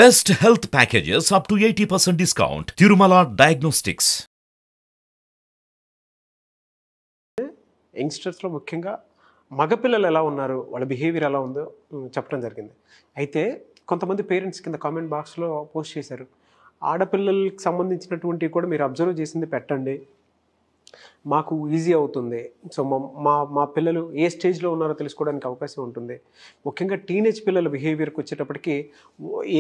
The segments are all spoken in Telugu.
Best health packages up to 80% discount. Tirumala Diagnostics. యంగ్స్టర్స్లో ముఖ్యంగా మగపిల్లలు ఎలా ఉన్నారు, వాళ్ళ బిహేవియర్ ఎలా ఉందో చెప్పడం జరిగింది. అయితే కొంతమంది పేరెంట్స్ కింద కామెంట్ బాక్స్లో పోస్ట్ చేశారు, ఆడపిల్లలకి సంబంధించినటువంటివి కూడా మీరు అబ్జర్వ్ చేసింది పెట్టండి, మాకు ఈజీ అవుతుంది. సో మా పిల్లలు ఏ స్టేజ్లో ఉన్నారో తెలుసుకోవడానికి అవకాశం ఉంటుంది. ముఖ్యంగా టీనేజ్ పిల్లల బిహేవియర్కి వచ్చేటప్పటికి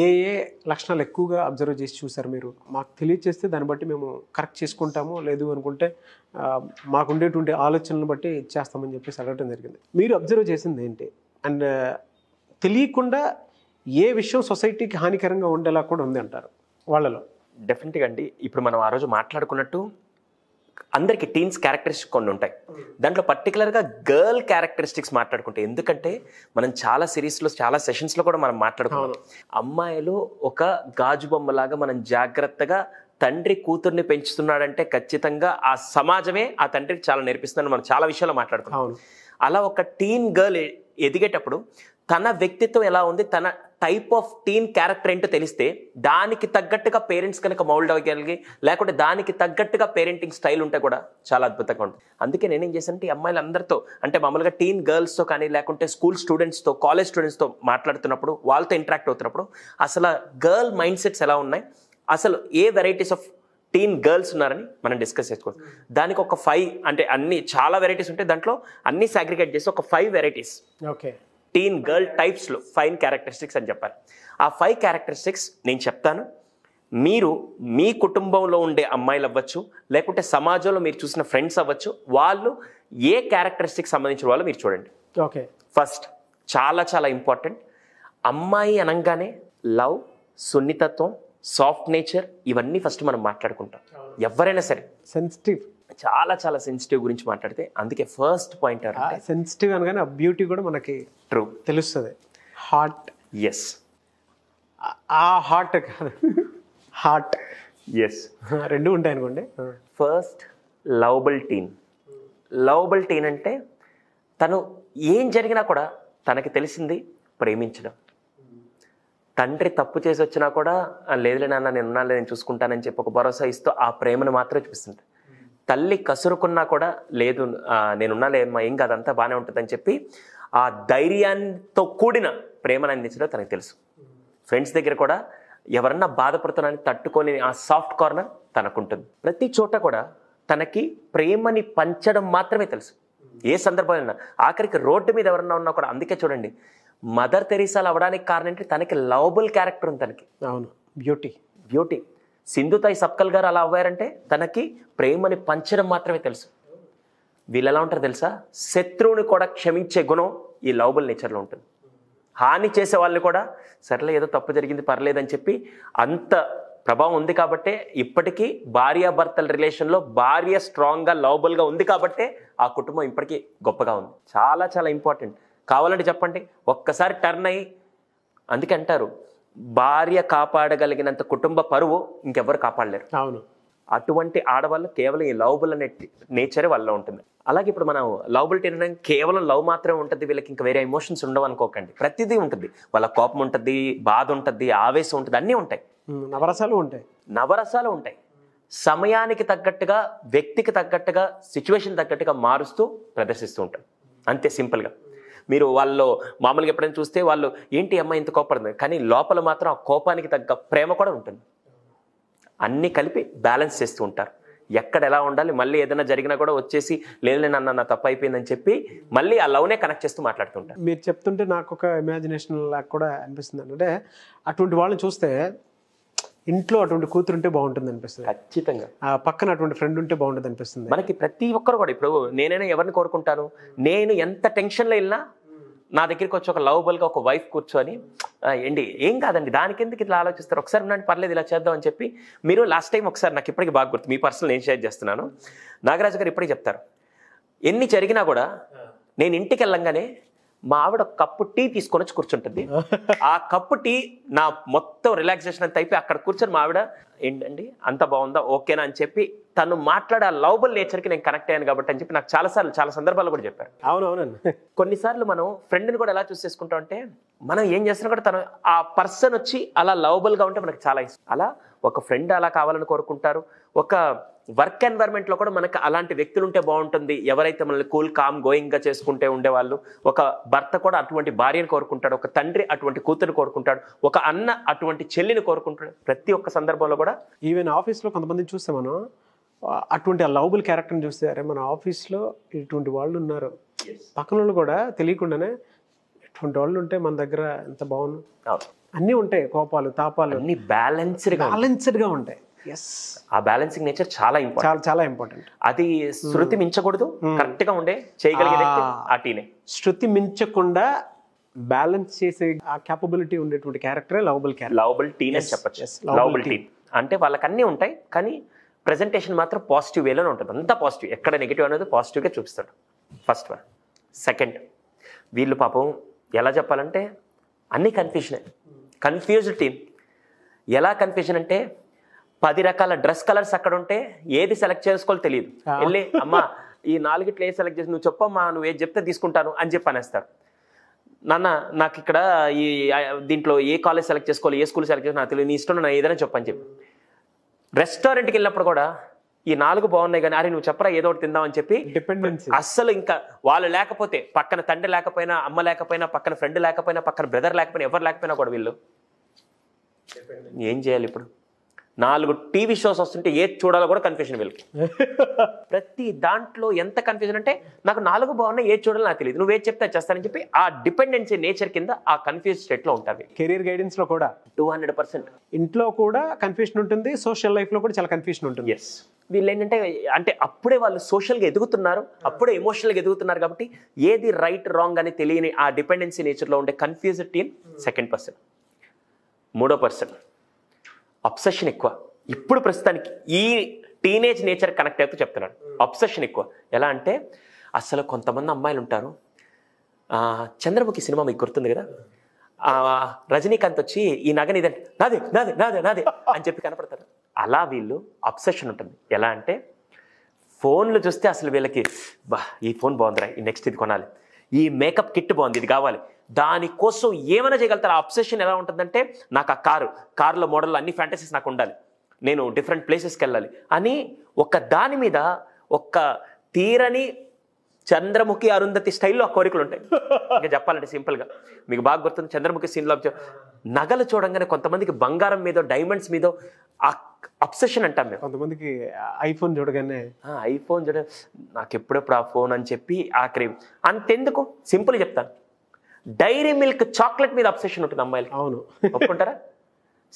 ఏ ఏ లక్షణాలు ఎక్కువగా అబ్జర్వ్ చేసి చూసారు మీరు, మాకు తెలియజేస్తే దాన్ని బట్టి మేము కరెక్ట్ చేసుకుంటాము, లేదు అనుకుంటే మాకు ఉండేటువంటి ఆలోచనలను బట్టి చేస్తామని చెప్పేసి అడగడం జరిగింది. మీరు అబ్జర్వ్ చేసింది ఏంటి? అండ్ తెలియకుండా ఏ విషయం సొసైటీకి హానికరంగా ఉండేలా కూడా ఉంది అంటారు వాళ్ళలో? డెఫినెట్గా అండి. ఇప్పుడు మనం ఆ రోజు మాట్లాడుకున్నట్టు అందరికి టీన్స్ క్యారెక్టరిస్టిక్స్ కొన్ని ఉంటాయి. దాంట్లో పర్టికులర్గా గర్ల్ క్యారెక్టరిస్టిక్స్ మాట్లాడుకుంటే, ఎందుకంటే మనం చాలా సిరీస్లో చాలా సెషన్స్లో కూడా మనం మాట్లాడుకున్నాం, అమ్మాయిలు ఒక గాజు బొమ్మలాగా మనం జాగ్రత్తగా తండ్రి కూతుర్ని పెంచుతున్నాడంటే ఖచ్చితంగా ఆ సమాజమే ఆ తండ్రికి చాలా నేర్పిస్తుందని మనం చాలా విషయాల్లో మాట్లాడుకున్నాం. అలా ఒక టీన్ గర్ల్ ఎదిగేటప్పుడు తన వ్యక్తిత్వం ఎలా ఉంది, తన టైప్ ఆఫ్ టీన్ క్యారెక్టర్ ఏంటో తెలిస్తే దానికి తగ్గట్టుగా పేరెంట్స్ కనుక మౌల్డ్ అవ్వగలిగి, లేకుంటే దానికి తగ్గట్టుగా పేరెంటింగ్ స్టైల్ ఉంటే కూడా చాలా అద్భుతంగా ఉంటుంది. అందుకే నేనేం చేశానంటే అమ్మాయిలు అందరితో, అంటే మామూలుగా టీన్ గర్ల్స్తో కానీ లేకుంటే స్కూల్ స్టూడెంట్స్తో, కాలేజ్ స్టూడెంట్స్తో మాట్లాడుతున్నప్పుడు, వాళ్ళతో ఇంటరాక్ట్ అవుతున్నప్పుడు అసలు గర్ల్ మైండ్ సెట్స్ ఎలా ఉన్నాయి, అసలు ఏ వెరైటీస్ ఆఫ్ టీన్ గర్ల్స్ ఉన్నారని మనం డిస్కస్ చేసుకోవచ్చు. దానికి ఒక 5, అంటే అన్ని చాలా వెరైటీస్ ఉంటాయి, దాంట్లో అన్ని సాగ్రిగేట్ చేసి ఒక 5 వెరైటీస్ టీన్ గర్ల్ టైప్స్లో 5 క్యారెక్టరిస్టిక్స్ అని చెప్పాలి. ఆ 5 క్యారెక్టరిస్టిక్స్ నేను చెప్తాను, మీరు మీ కుటుంబంలో ఉండే అమ్మాయిలు అవ్వచ్చు, లేకుంటే సమాజంలో మీరు చూసిన ఫ్రెండ్స్ అవ్వచ్చు, వాళ్ళు ఏ క్యారెక్టరిస్టిక్స్ సంబంధించిన వాళ్ళు మీరు చూడండి. ఫస్ట్ చాలా చాలా ఇంపార్టెంట్, అమ్మాయి అనగానే లవ్, సున్నితత్వం, సాఫ్ట్ నేచర్, ఇవన్నీ ఫస్ట్ మనం మాట్లాడుకుంటాం. ఎవరైనా సరే సెన్సిటివ్, చాలా చాలా సెన్సిటివ్ గురించి మాట్లాడితే, అందుకే ఫస్ట్ పాయింట్ సెన్సిటివ్ అనగానే బ్యూటీ కూడా మనకి ట్రూ తెలుస్తుంది. హార్ట్, ఎస్, ఆ హార్ట్ కాదు, హార్ట్, ఎస్, రెండు ఉంటాయి అనుకోండి. ఫస్ట్ లవబుల్ టీన్. లవబుల్ టీన్ అంటే తను ఏం జరిగినా కూడా తనకి తెలిసింది ప్రేమించడం. తండ్రి తప్పు చేసి వచ్చినా కూడా లేదులే నాన్న నేను ఉన్నా, నేను చూసుకుంటానని చెప్పి ఒక భరోసా ఇస్తూ ఆ ప్రేమను మాత్రమే చూపిస్తుంది. తల్లి కసురుకున్నా కూడా లేదు నేనున్నాలే అమ్మా, ఏం కాదు, అంతా బాగానే ఉంటుందని చెప్పి ఆ ధైర్యంతో కూడిన ప్రేమను అందించడం తనకు తెలుసు. ఫ్రెండ్స్ దగ్గర కూడా ఎవరన్నా బాధపడుతున్నారని తట్టుకొని ఆ సాఫ్ట్ కార్నర్ తనకుంటుంది. ప్రతి చోట కూడా తనకి ప్రేమని పంచడం మాత్రమే తెలుసు. ఏ సందర్భంలో ఆఖరికి రోడ్డు మీద ఎవరన్నా ఉన్నా కూడా, అందుకే చూడండి మదర్ తెరీసాలు అవ్వడానికి కారణం ఏంటి, తనకి లవబుల్ క్యారెక్టర్ ఉంది తనకి. అవును, బ్యూటీ. సింధుతాయి సప్కల్ గారు అలా అవ్వారంటే తనకి ప్రేమని పంచడం మాత్రమే తెలుసు. వీళ్ళు ఎలా ఉంటారు తెలుసా, శత్రువుని కూడా క్షమించే గుణం ఈ లవబుల్ నేచర్లో ఉంటుంది. హాని చేసే వాళ్ళు కూడా సర్లే ఏదో తప్పు జరిగింది పర్లేదని చెప్పి అంత ప్రభావం ఉంది కాబట్టే ఇప్పటికీ భార్యాభర్తల రిలేషన్లో భార్య స్ట్రాంగ్గా లవబుల్గా ఉంది కాబట్టే ఆ కుటుంబం ఇప్పటికీ గొప్పగా ఉంది. చాలా చాలా ఇంపార్టెంట్. కావాలంటే చెప్పండి, ఒక్కసారి టర్న్ అయ్యి, అందుకే అంటారు భార్య కాపాడగలిగినంత కుటుంబ పరువు ఇంకెవ్వరు కాపాడలేరు. అవును, అటువంటి ఆడవాళ్ళు కేవలం ఈ లవబుల్ అనే నేచరే వాళ్ళలో ఉంటుంది. అలాగే ఇప్పుడు మనం లవబుల్ టీన్ కేవలం లవ్ మాత్రమే ఉంటుంది, వీళ్ళకి ఇంకా వేరే ఎమోషన్స్ ఉండవు అనుకోకండి. ప్రతిదీ ఉంటుంది, వాళ్ళ కోపం ఉంటుంది, బాధ ఉంటుంది, ఆవేశం ఉంటుంది, అన్నీ ఉంటాయి, నవరసాలు ఉంటాయి. సమయానికి తగ్గట్టుగా, వ్యక్తికి తగ్గట్టుగా, సిచ్యువేషన్ తగ్గట్టుగా మారుస్తూ ప్రదర్శిస్తూ ఉంటారు. అంతే సింపుల్గా. మీరు వాళ్ళు మామూలుగా ఎప్పుడైనా చూస్తే వాళ్ళు ఏంటి అమ్మాయి ఇంత కోపడుతుంది, కానీ లోపల మాత్రం ఆ కోపానికి తగ్గ ప్రేమ కూడా ఉంటుంది. అన్నీ కలిపి బ్యాలెన్స్ చేస్తూ ఉంటారు. ఎక్కడ ఎలా ఉండాలి, మళ్ళీ ఏదైనా జరిగినా కూడా వచ్చేసి లేదు నా తప్పు అయిపోయిందని చెప్పి మళ్ళీ ఆ లవ్నే కనెక్ట్ చేస్తూ మాట్లాడుతుంటారు. మీరు చెప్తుంటే నాకు ఒక ఇమాజినేషన్ లాగా కూడా అనిపిస్తుంది. అంటే అటువంటి వాళ్ళని చూస్తే ఇంట్లో అటువంటి కూతురు ఉంటే బాగుంటుంది అనిపిస్తుంది, ఖచ్చితంగా. ఆ పక్కన అటువంటి ఫ్రెండ్ ఉంటే బాగుంటుంది అనిపిస్తుంది మనకి. ప్రతి ఒక్కరు కూడా, ఇప్పుడు నేనైనా ఎవరిని కోరుకుంటాను, నేను ఎంత టెన్షన్లో వెళ్ళినా నా దగ్గరికి వచ్చి ఒక లవబుల్గా ఒక వైఫ్ కూర్చొని ఏంటి ఏం కాదండి దానికి ఎందుకు ఇట్లా ఆలోచిస్తారు, ఒకసారి ఉన్నాడు పర్లేదు ఇలా చేద్దాం అని చెప్పి. మీరు లాస్ట్ టైం ఒకసారి నాకు ఇప్పటికీ బాగా గుర్తు, మీ పర్సనల్ నేను షేర్ చేస్తున్నాను, నాగరాజు గారు ఇప్పటికీ చెప్తారు, ఎన్ని జరిగినా కూడా నేను ఇంటికి వెళ్ళంగానే మా ఆవిడ కప్పు టీ తీసుకొని వచ్చి కూర్చుంటుంది. ఆ కప్పు టీ నా మొత్తం రిలాక్సేషన్ అంతా అయిపోయి అక్కడ కూర్చొని మా ఆవిడ ఏంటండి అంత బాగుందా, ఓకేనా అని చెప్పి తను మాట్లాడే ఆ లవబుల్ నేచర్కి నేను కనెక్ట్ అయ్యాను కాబట్టి అని చెప్పి నాకు చాలా సందర్భాలు కూడా చెప్పారు. అవునవునండి. కొన్నిసార్లు మనం ఫ్రెండ్ని కూడా ఎలా చూస్ చేసుకుంటాం అంటే, మనం ఏం చేస్తున్నా కూడా తను ఆ పర్సన్ వచ్చి అలా లవబుల్గా ఉంటే మనకు చాలా ఇష్టం. అలా ఒక ఫ్రెండ్ అలా కావాలని కోరుకుంటారు. ఒక వర్క్ ఎన్వైర్న్మెంట్లో కూడా మనకు అలాంటి వ్యక్తులు ఉంటే బాగుంటుంది. ఎవరైతే మనల్ని కూల్ కామ్ గోయింగ్గా చేసుకుంటే ఉండేవాళ్ళు. ఒక భర్త కూడా అటువంటి భార్యను కోరుకుంటాడు, ఒక తండ్రి అటువంటి కూతురు కోరుకుంటాడు, ఒక అన్న అటువంటి చెల్లిని కోరుకుంటాడు. ప్రతి ఒక్క సందర్భంలో కూడా ఈవెన్ ఆఫీస్లో కొంతమందిని చూస్తే మనం అటువంటి ఆ లవబుల్ క్యారెక్టర్ని చూస్తే అరే మన ఆఫీస్లో ఇటువంటి వాళ్ళు ఉన్నారు, పక్కన వాళ్ళు కూడా తెలియకుండానే ఇటువంటి వాళ్ళు ఉంటే మన దగ్గర ఎంత బాగుంది. అన్నీ ఉంటాయి, కోపాలు తాపాలు అన్ని బ్యాలెన్స్డ్గా ఉంటాయి. ఆ బ్యాలెన్సింగ్ నేచర్ చాలా ఇంపార్టెంట్, చాలా ఇంపార్టెంట్. అది శృతి మించకూడదు, కరెక్ట్ గా ఉండే చేయగలిగే ఆ టీనే. శృతి మించకుండా బ్యాలెన్స్ చేసే ఆ క్యాపబిలిటీ ఉండేటువంటి క్యారెక్టరే లవబుల్ క్యారెక్టర్. లవబుల్ టీన్ అని చెప్పచ్చు. లవబుల్ టీన్ అంటే వాళ్ళకి అన్నీ ఉంటాయి, కానీ ప్రెజెంటేషన్ మాత్రం పాజిటివ్ వేలోనే ఉంటుంది. అంతా పాజిటివ్, ఎక్కడ నెగిటివ్ అనేది పాజిటివ్గా చూపిస్తాడు. First one. సెకండ్, వీళ్ళు పాపం ఎలా చెప్పాలంటే అన్ని కన్ఫ్యూజ్డ్ టీమ్. ఎలా కన్ఫ్యూజన్ అంటే 10 రకాల డ్రెస్ కలర్స్ అక్కడ ఉంటే ఏది సెలెక్ట్ చేసుకోవాలో తెలియదు. వెళ్ళి అమ్మా ఈ 4 ఏ సెలెక్ట్ చేసి నువ్వు చెప్పమ్మా, నువ్వు ఏది చెప్తే తీసుకుంటాను అని చెప్పి అనేస్తారు. నాన్న నాకు ఇక్కడ ఈ దీంట్లో ఏ కాలేజ్ సెలెక్ట్ చేసుకోవాలి, ఏ స్కూల్ సెలెక్ట్ చేసుకోవాలి నాకు తెలియదు, నీ ఇష్టం నా ఏదైనా చెప్పని చెప్పి. రెస్టారెంట్కి వెళ్ళినప్పుడు కూడా ఈ 4 బాగున్నాయి కానీ అరే నువ్వు చెప్పరా ఏదో ఒకటి తిందామని చెప్పి డిపెండెన్సీ. అస్సలు ఇంకా వాళ్ళు లేకపోతే, పక్కన తండ్రి లేకపోయినా, అమ్మ లేకపోయినా, పక్కన ఫ్రెండ్ లేకపోయినా, పక్కన బ్రదర్ లేకపోయినా, ఎవరు లేకపోయినా కూడా వీళ్ళు ఏం చేయాలి? ఇప్పుడు 4 టీవీ షోస్ వస్తుంటే ఏది చూడాలో కూడా కన్ఫ్యూజన్ వీళ్ళకి. ప్రతి దాంట్లో ఎంత కన్ఫ్యూజన్ అంటే నాకు 4 బాగున్నాయి, ఏది చూడాలో నాకు తెలియదు, నువ్వు ఏది చెప్తే చేస్తానని చెప్పి ఆ డిపెండెన్సీ నేచర్ కింద ఆ కన్ఫ్యూజ్ స్టేట్లో ఉంటారు. కెరీర్ గైడెన్స్ లో కూడా 200%. ఇంట్లో కూడా కన్ఫ్యూషన్ ఉంటుంది, సోషల్ లైఫ్ లో కూడా చాలా కన్ఫ్యూషన్ ఉంటుంది. ఎస్, వీళ్ళు ఏంటంటే అంటే అప్పుడే వాళ్ళు సోషల్గా ఎదుగుతున్నారు, అప్పుడే ఎమోషనల్గా ఎదుగుతున్నారు కాబట్టి ఏది రైట్ రాంగ్ అని తెలియని ఆ డిపెండెన్సీ నేచర్లో ఉండే కన్ఫ్యూజ్డ్ టీమ్ సెకండ్ పర్సన్. మూడో పర్సన్ అబ్సెషన్ ఎక్కువ. ఇప్పుడు ప్రస్తుతానికి ఈ టీనేజ్ నేచర్ కనెక్ట్ అవుతూ చెప్తున్నాను. అబ్సెషన్ ఎక్కువ. ఎలా అంటే అసలు కొంతమంది అమ్మాయిలు ఉంటారు, చంద్రముఖి సినిమా మీకు గుర్తుంది కదా, రజనీకాంత్ వచ్చి ఈ నగ నీదంటే నాదే నాదే నాదే నాదే అని చెప్పి కనపడతారు. అలా వీళ్ళు అబ్సెషన్ ఉంటుంది. ఎలా అంటే ఫోన్లు చూస్తే అసలు వీళ్ళకి బా ఈ ఫోన్ బాగుందిరా, ఈ నెక్స్ట్ ఇది కొనాలి, ఈ మేకప్ కిట్ బాగుంది ఇది కావాలి, దానికోసం ఏమైనా చేయగలుగుతారు. ఆ అబ్సెషన్ ఎలా ఉంటుందంటే నాకు ఆ కారులో మోడల్లో అన్ని ఫ్యాంటసీస్ నాకు ఉండాలి, నేను డిఫరెంట్ ప్లేసెస్కి వెళ్ళాలి అని ఒక దాని మీద ఒక తీరని చంద్రముఖి అరుంధతి స్టైల్లో ఆ కోరికలు ఉంటాయి. ఇంకా చెప్పాలంటే సింపుల్గా మీకు బాగా గుర్తుంది చంద్రముఖి సీన్లో నగలు చూడంగానే కొంతమందికి బంగారం మీదో డైమండ్స్ మీదో ఆ అబ్సెషన్ అంటాం మేము. కొంతమందికి ఐఫోన్ చూడగానే నాకు ఎప్పుడెప్పుడు ఆ ఫోన్ అని చెప్పి ఆ క్రేవ్. అంతెందుకు సింపుల్ చెప్తాను, డైరీ మిల్క్ చాక్లెట్ మీద అబ్సెషన్ ఉంటుంది అమ్మాయిలకి. అవును, ఒప్పుకుంటారా?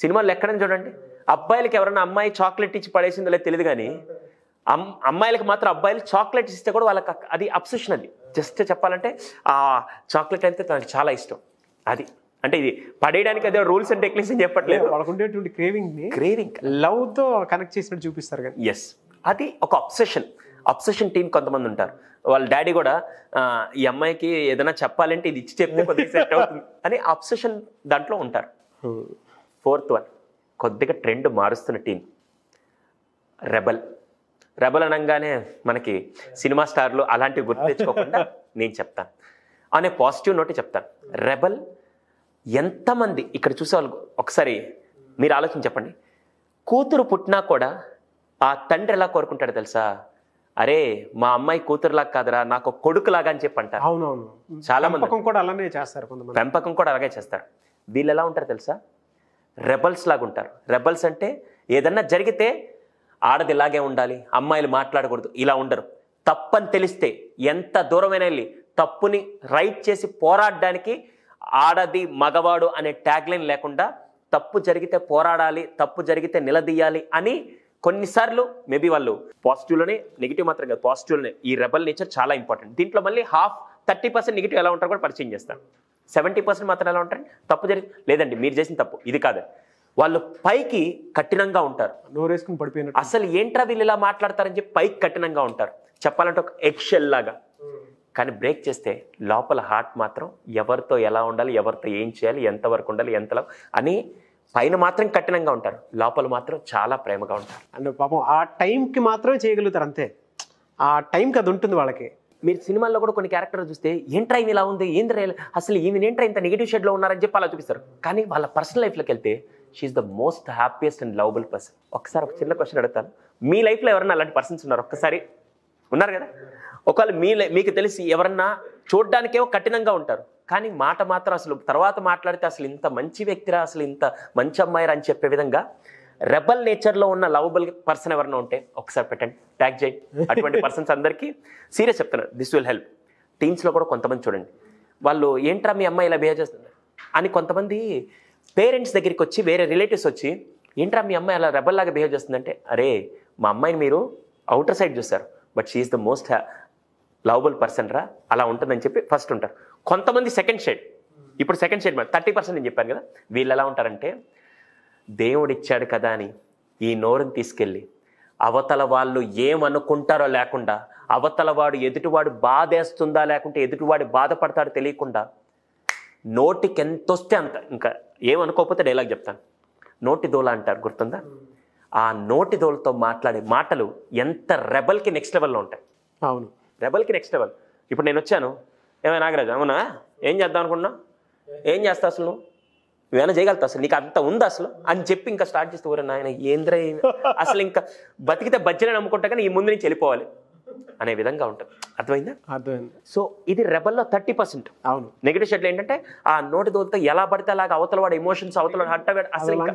సినిమాలు ఎక్కడైనా చూడండి, అబ్బాయిలకి ఎవరైనా అమ్మాయి చాక్లెట్ ఇచ్చి పడేసిందో లేదు తెలియదు కానీ అమ్మాయిలకి మాత్రం అబ్బాయిలు చాక్లెట్ ఇస్తే కూడా వాళ్ళకి అది అబ్సెషన్. అది జస్ట్ చెప్పాలంటే ఆ చాక్లెట్ అయితే తనకి చాలా ఇష్టం. అది అంటే ఇది పడేయడానికి అదే రూల్స్ అండ్ టెక్నిక్స్ అని చెప్పట్లేదు, వాళ్ళకు ఉండేటువంటి క్రేవింగ్ లవ్ తో కనెక్ట్ చేసినట్టు చూపిస్తారు కానీ. ఎస్, అది ఒక అబ్సెషన్ టీమ్ కొంతమంది ఉంటారు. వాళ్ళ డాడీ కూడా ఈ అమ్మాయికి ఏదైనా చెప్పాలంటే ఇది ఇచ్చి చెప్తే కొద్దిగా సెట్ అవుతుంది అని అబ్సెషన్ దాంట్లో ఉంటారు. ఫోర్త్ వన్, కొద్దిగా ట్రెండ్ మారుస్తున్న టీం రెబల్ అనగానే మనకి సినిమా స్టార్లు అలాంటివి గుర్తు తెచ్చుకోకుండా నేను చెప్తాను అనే పాజిటివ్ నోటి చెప్తాను. రెబల్ ఎంతమంది ఇక్కడ చూసేవాళ్ళు ఒకసారి మీరు ఆలోచన చెప్పండి. కూతురు పుట్టినా కూడా ఆ తండ్రి ఎలా కోరుకుంటాడు తెలుసా? అరే మా అమ్మాయి కూతురులాగా కాదురా, నాకు కొడుకులాగా అని చెప్పి అంటారు. అవునవును, చాలా మంది పెంపకం కూడా అలానే చేస్తారు. కొంతమంది పెంపకం కూడా అలాగే చేస్తారు. వీళ్ళు ఎలా ఉంటారు తెలుసా? రెబల్స్ లాగా ఉంటారు. రెబల్స్ అంటే ఏదన్నా జరిగితే ఆడది ఇలాగే ఉండాలి, అమ్మాయిలు మాట్లాడకూడదు, ఇలా ఉండరు. తప్పని తెలిస్తే ఎంత దూరమైనా వెళ్ళి తప్పుని రైట్ చేసి పోరాడడానికి ఆడది మగవాడు అనే ట్యాగ్లైన్ లేకుండా తప్పు జరిగితే పోరాడాలి, తప్పు జరిగితే నిలదీయాలి అని కొన్నిసార్లు మేబీ వాళ్ళు పాజిటివ్లోనే, నెగిటివ్ మాత్రం కాదు పాజిటివ్లోనే. ఈ రెబల్ నేచర్ చాలా ఇంపార్టెంట్. దీంట్లో మళ్ళీ 30% నెగిటివ్ ఎలా ఉంటారో కూడా పరిచయం చేస్తాను. 70% మాత్రం ఎలా ఉంటారు? తప్పు జరిగి లేదండి మీరు చేసిన తప్పు ఇది కాదు. వాళ్ళు పైకి కఠినంగా ఉంటారు, నోరేసుకుని పడిపోయినట్టు. అసలు ఏంట్రా వీళ్ళు ఇలా మాట్లాడతారని చెప్పి పైకి కఠినంగా ఉంటారు, చెప్పాలంటే ఒక ఎగ్షెల్ లాగా. కానీ బ్రేక్ చేస్తే లోపల హార్ట్ మాత్రం ఎవరితో ఎలా ఉండాలి, ఎవరితో ఏం చేయాలి, ఎంతవరకు ఉండాలి, ఎంతలో అని పైన మాత్రం కఠినంగా ఉంటారు, లోపల మాత్రం చాలా ప్రేమగా ఉంటారు. అండ్ పాపం ఆ టైంకి మాత్రమే చేయగలుగుతారు అంతే. ఆ టైంకి అది ఉంటుంది వాళ్ళకి. మీరు సినిమాల్లో కూడా కొన్ని క్యారెక్టర్ చూస్తే ఏంట్రా ఈమె ఇలా ఉంది, ఏంద్రా అసలు ఈమె ఏంట్రా ఇంత నెగిటివ్ షేడ్లో ఉన్నారని చెప్పి అలా చూపిస్తారు. కానీ వాళ్ళ పర్సనల్ లైఫ్లోకి వెళ్తే she is the most happiest and lovable person. ఒకసారి ఒక చిన్న క్వశ్చన్ అడుగుతాను, మీ లైఫ్లో ఎవరన్నా అలాంటి పర్సన్స్ ఉన్నారు? ఒక్కసారి ఉన్నారు కదా. ఒకవేళ మీకు తెలిసి ఎవరన్నా చూడ్డానికేమో కఠినంగా ఉంటారు, కానీ మాట మాత్రం అసలు తర్వాత మాట్లాడితే అసలు ఇంత మంచి వ్యక్తిరా, అసలు ఇంత మంచి అమ్మాయిరా అని చెప్పే విధంగా రెబల్ నేచర్లో ఉన్న లవబుల్ పర్సన్ ఎవరన్నా ఉంటే ఒకసారి పెట్టండి, ట్యాగ్ చేయండి. అటువంటి పర్సన్స్ అందరికీ సీరియస్ చెప్తున్నారు, దిస్ విల్ హెల్ప్. టీన్స్లో కూడా కొంతమంది చూడండి, వాళ్ళు ఏంట్రా మీ అమ్మాయి ఇలా బిహేవ్ చేస్తున్నారు అని కొంతమంది పేరెంట్స్ దగ్గరికి వచ్చి, వేరే రిలేటివ్స్ వచ్చి ఏంట్రా మీ అమ్మాయి అలా రెబల్ లాగా బిహేవ్ చేస్తుందంటే, అరే మా అమ్మాయిని మీరు అవుటర్ సైడ్ చూస్తారు, but she is the most lovable person రా, అలా ఉంటుందని చెప్పి ఫస్ట్ ఉంటారు. కొంతమంది సెకండ్ షేడ్, ఇప్పుడు సెకండ్ షేడ్ 30% నేను చెప్పాను కదా, వీళ్ళు ఎలా ఉంటారంటే దేవుడిచ్చాడు కదా అని ఈ నోరుని తీసుకెళ్ళి అవతల వాళ్ళు ఏమనుకుంటారో లేకుండా, అవతల వాడు ఎదుటివాడు బాధేస్తుందా లేకుంటే ఎదుటివాడు బాధపడతాడో తెలియకుండా నోటికి ఎంత వస్తే అంత, ఇంకా ఏమనుకోకపోతే డైలాగ్ చెప్తాను, నోటి దోల అంటారు గుర్తుందా? ఆ నోటి దోలతో మాట్లాడే మాటలు ఎంత రెబల్కి నెక్స్ట్ లెవెల్లో ఉంటాయి. అవును, రెబల్కి నెక్స్ట్ లెవెల్. ఇప్పుడు నేను వచ్చాను, ఏమైనా నాగరాజు అవునా ఏం చేద్దాం అనుకున్నా, ఏం చేస్తా అసలు నువ్వేమైనా చేయగలుగుతావు, అసలు నీకు అంత ఉందా అసలు అని చెప్పి ఇంకా స్టార్ట్ చేస్తే ఊరే నాయన ఏంద్ర అసలు ఇంకా బతికితే బజ్జనే నమ్ముకుంటా కానీ ఈ ముందు నుంచి వెళ్ళిపోవాలి అనే విధంగా ఉంటుంది. అర్థమైందా? అర్థమైంది. సో ఇది రెబల్లో 30%. అవును, నెగిటివ్ షెడ్లు ఏంటంటే ఆ నోటి దోలతో ఎలా పడితే అలాగా అవతల వాడు ఎమోషన్స్, అవతల హట్ట అసలు ఇంకా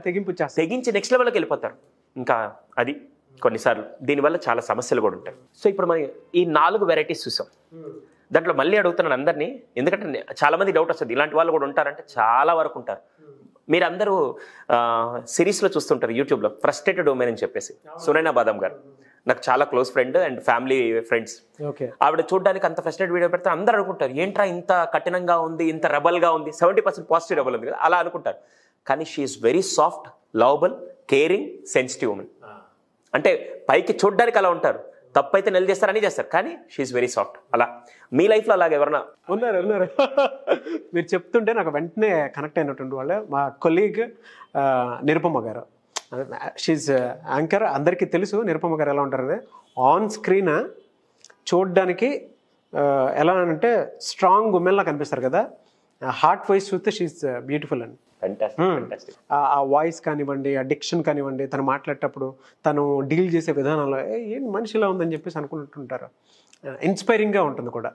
తెగించి నెక్స్ట్ లెవెల్కి వెళ్ళిపోతారు. ఇంకా అది కొన్నిసార్లు దీనివల్ల చాలా సమస్యలు కూడా ఉంటాయి. సో ఇప్పుడు మనం ఈ 4 వెరైటీస్ చూసాం. దాంట్లో మళ్ళీ అడుగుతున్నాను అందరినీ, ఎందుకంటే చాలామంది డౌట్ వస్తుంది ఇలాంటి వాళ్ళు కూడా ఉంటారంటే, చాలా వరకు ఉంటారు. మీరందరూ సిరీస్లో చూస్తుంటారు యూట్యూబ్లో, ఫ్రస్ట్రేటెడ్ ఉమెన్ అని చెప్పేసి, సునైనా బాదం గారు నాకు చాలా close friend and family friends. ఆవిడ చూడడానికి అంత ఫ్రస్ట్రేటెడ్ వీడియో పెడితే అందరూ అనుకుంటారు ఏంట్రా ఇంత కఠినంగా ఉంది, ఇంత రెబల్గా ఉంది, 70% పాజిటివ్ రెబల్ ఉంది కదా అలా అనుకుంటారు. కానీ she is very soft, lovable, caring, sensitive women. అంటే పైకి చూడడానికి అలా ఉంటారు, తప్పైతే నిలదీస్తారు అని చేస్తారు, కానీ షీఈస్ వెరీ సాఫ్ట్. అలా మీ లైఫ్లో అలాగే ఎవరన్నా ఉన్నారు? మీరు చెప్తుంటే నాకు వెంటనే కనెక్ట్ అయినటువంటి వాళ్ళే మా కొలీగ్ నిరుపమ గారు. షీజ్ యాంకర్, అందరికీ తెలుసు నిరుపమ గారు ఎలా ఉంటారని. ఆన్ స్క్రీన్ చూడడానికి ఎలా అంటే స్ట్రాంగ్ ఉమెన్లా కనిపిస్తారు కదా, హార్ట్ వాయిస్ చూస్తే షీఈస్ బ్యూటిఫుల్ అండి. ఆ వాయిస్ కానివ్వండి, ఆ డిక్షన్ కానివ్వండి, తను మాట్లాడేటప్పుడు తను డీల్ చేసే విధానంలో ఏం మనిషిలా ఉందని చెప్పేసి అనుకుంటుంటారు. ఇన్స్పైరింగ్గా ఉంటుంది కూడా.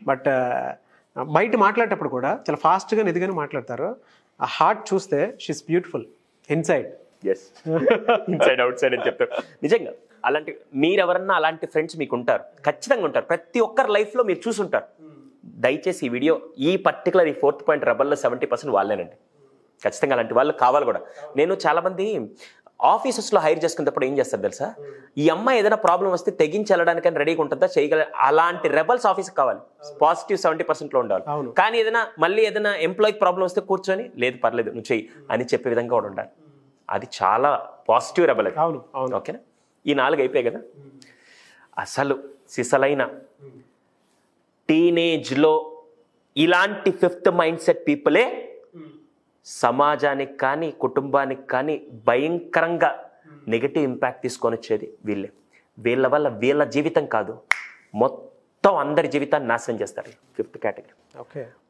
బట్ బయట మాట్లాడేటప్పుడు కూడా చాలా ఫాస్ట్గా నిదిగానే మాట్లాడతారు. ఆ హార్ట్ చూస్తే she is beautiful inside. Inside outside అని చెప్తారు. నిజంగా అలాంటి మీరెవరన్నా అలాంటి ఫ్రెండ్స్ మీకు ఉంటారు, ఖచ్చితంగా ఉంటారు. ప్రతి ఒక్కరి లైఫ్లో మీరు చూసుంటారు. దయచేసి ఈ వీడియో ఈ పర్టికులర్ ఈ 4th పాయింట్ రెబల్లో 70% వాళ్ళేనండి. ఖచ్చితంగా అలాంటి వాళ్ళు కావాలి కూడా. నేను చాలామంది ఆఫీసెస్లో హైర్ చేసుకునేటప్పుడు ఏం చేస్తారు తెలుసా, ఈ అమ్మాయి ఏదైనా ప్రాబ్లం వస్తే తెగించి వెళ్ళడానికని రెడీగా ఉంటుందా, చేయగల అలాంటి రెబల్స్ ఆఫీస్కి కావాలి. పాజిటివ్ 70%లో ఉండాలి. కానీ ఏదైనా ఎంప్లాయీకి ప్రాబ్లం వస్తే కూర్చొని లేదు పర్లేదు నువ్వు చెయ్యి అని చెప్పే విధంగా కూడా ఉండాలి. అది చాలా పాజిటివ్ రెబల్. ఓకేనా? ఈ 4 అయిపోయాయి కదా. అసలు సిసలైన టీనేజ్లో ఇలాంటి 5th మైండ్ సెట్ పీపులే సమాజానికి కానీ కుటుంబానికి కానీ భయంకరంగా నెగిటివ్ ఇంపాక్ట్ తీసుకొని వచ్చేది వీళ్ళే. వీళ్ళ వల్ల వీళ్ళ జీవితం కాదు, మొత్తం అందరి జీవితాన్ని నాశనం చేస్తారు. 5th category.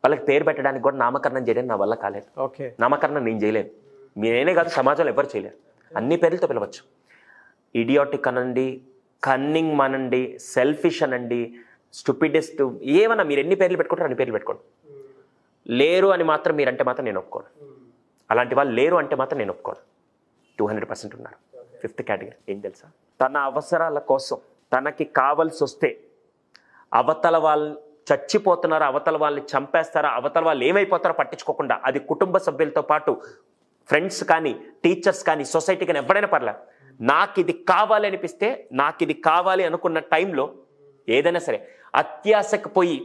వాళ్ళకి పేరు పెట్టడానికి కూడా నామకరణం చేయడానికి నా వల్ల కాలేదు. నామకరణం నేను చేయలేను, నేనే కాదు సమాజంలో ఎవరు చేయలేరు. అన్ని పేర్లతో పిలవచ్చు. ఇడియాటిక్ అనండి, కన్నింగ్ అనండి, సెల్ఫిష్ అనండి, స్టూపిడెస్ట్, ఏమన్నా మీరు ఎన్ని పేర్లు పెట్టుకుంటారు అన్ని పేర్లు పెట్టుకోండి. లేరు అని మాత్రం మీరంటే మాత్రం నేను ఒప్పుకోను. అలాంటి వాళ్ళు లేరు అంటే మాత్రం నేను ఒప్పుకోను. 200% ఉన్నారు. 5th కేటగిరీ ఏం తెలుసా, తన అవసరాల కోసం తనకి కావాల్సి వస్తే అవతల వాళ్ళు చచ్చిపోతున్నారా, అవతల వాళ్ళని చంపేస్తారా, అవతల వాళ్ళు ఏమైపోతారో పట్టించుకోకుండా, అది కుటుంబ సభ్యులతో పాటు ఫ్రెండ్స్ కానీ టీచర్స్ కానీ సొసైటీ కానీ ఎవరైనా పర్లేదు, నాకు ఇది కావాలి అనిపిస్తే, నాకు ఇది కావాలి అనుకున్న టైంలో ఏదైనా సరే అత్యాశకు పోయి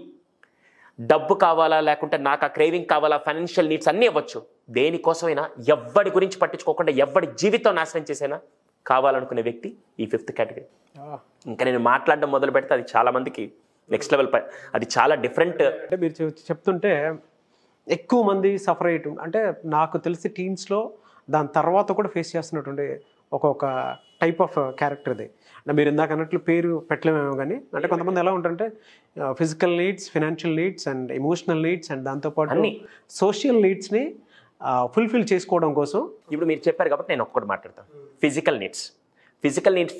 డబ్బు కావాలా లేకుంటే నాకు ఆ క్రేవింగ్ కావాలా, ఫైనాన్షియల్ నీడ్స్ అన్నీ ఇవ్వచ్చు, దేనికోసమైనా ఎవ్వడి గురించి పట్టించుకోకుండా ఎవ్వడి జీవితం నాశనం చేసైనా కావాలనుకునే వ్యక్తి ఈ 5th కేటగిరీ. ఇంకా నేను మాట్లాడడం మొదలు పెడితే అది చాలా మందికి నెక్స్ట్ లెవెల్, అది చాలా డిఫరెంట్. అంటే మీరు చెప్తుంటే ఎక్కువ మంది సఫర్ అయ్యటం, అంటే నాకు తెలిసి టీన్స్లో దాని తర్వాత కూడా ఫేస్ చేస్తున్నటువంటి ఒక టైప్ ఆఫ్ క్యారెక్టర్ ఇది. అంటే మీరు ఇందాక అన్నట్లు పేరు పెట్టలేమేమో కానీ, అంటే కొంతమంది ఎలా ఉంటారంటే physical needs, financial needs and emotional needs and దాంతోపాటు సోషల్ నీడ్స్ని ఫుల్ఫిల్ చేసుకోవడం కోసం. ఇప్పుడు మీరు చెప్పారు కాబట్టి నేను ఒక్కటి మాట్లాడతాను. ఫిజికల్ నీడ్స్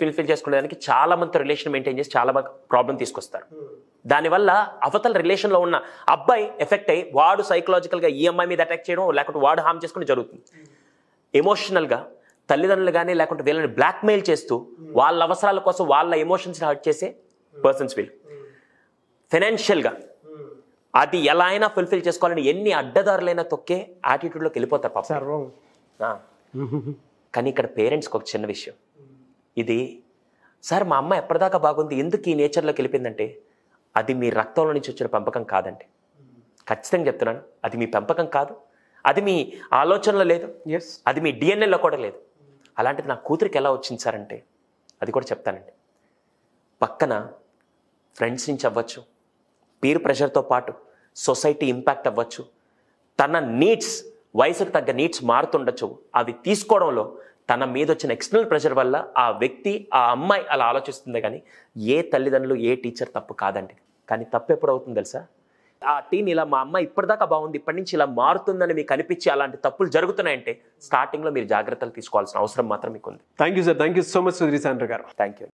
ఫుల్ఫిల్ చేసుకోవడానికి చాలా మంది రిలేషన్ మెయింటైన్ చేసి చాలా బాగా ప్రాబ్లం తీసుకొస్తారు. దానివల్ల అవతల రిలేషన్లో ఉన్న అబ్బాయి ఎఫెక్ట్ అయ్యి వాడు సైకలాజికల్గా ఈ అమ్మాయి మీద అటాక్ చేయడం, లేకుంటే వాడు హామ్ చేసుకుని జరుగుతుంది. ఎమోషనల్గా తల్లిదండ్రులు కానీ లేకుంటే వీళ్ళని బ్లాక్మెయిల్ చేస్తూ వాళ్ళ అవసరాల కోసం వాళ్ళ ఎమోషన్స్ని హర్ట్ చేసే పర్సన్స్ వీళ్ళు. ఫైనాన్షియల్గా అది ఎలా అయినా ఫుల్ఫిల్ చేసుకోవాలని ఎన్ని అడ్డదారులైనా తొక్కే యాటిట్యూడ్లోకి వెళ్ళిపోతారు పాపం. కానీ ఇక్కడ పేరెంట్స్కి ఒక చిన్న విషయం, ఇది సార్ మా అమ్మ ఎప్పటిదాకా బాగుంది ఎందుకు ఈ నేచర్లోకి వెళ్ళిపోయిందంటే, అది మీ రక్తంలో నుంచి వచ్చిన పెంపకం కాదండి. ఖచ్చితంగా చెప్తున్నాను, అది మీ పెంపకం కాదు, అది మీ ఆలోచనలో లేదు, అది మీ డిఎన్ఏలో కూడా లేదు. అలాంటిది నా కూతురికి ఎలా వచ్చింది సార్ అంటే అది కూడా చెప్తానండి. పక్కన ఫ్రెండ్స్ నుంచి అవ్వచ్చు, పీర్ ప్రెషర్తో పాటు సొసైటీ ఇంపాక్ట్ అవ్వచ్చు, తన నీడ్స్ వయసుకు తగ్గ నీడ్స్ మారుతుండొచ్చు. అవి తీసుకోవడంలో తన మీద వచ్చిన ఎక్స్టర్నల్ ప్రెషర్ వల్ల ఆ వ్యక్తి, ఆ అమ్మాయి అలా ఆలోచిస్తుంది. కానీ ఏ తల్లిదండ్రులు, ఏ టీచర్ తప్పు కాదండి. కానీ తప్పు ఎప్పుడు అవుతుంది తెలుసా, ఆ టీన్ ఇలా మా అమ్మ ఇప్పటిదాకా బాగుంది ఇప్పటి నుంచి ఇలా మారుతుందని మీకు అనిపించి అలాంటి తప్పులు జరుగుతున్నాయంటే స్టార్టింగ్లో మీరు జాగ్రత్తలు తీసుకోవాల్సిన అవసరం మాత్రం మీకు ఉంది. Thank you sir, thank you so much Sudheer Sandra garu. Thank you.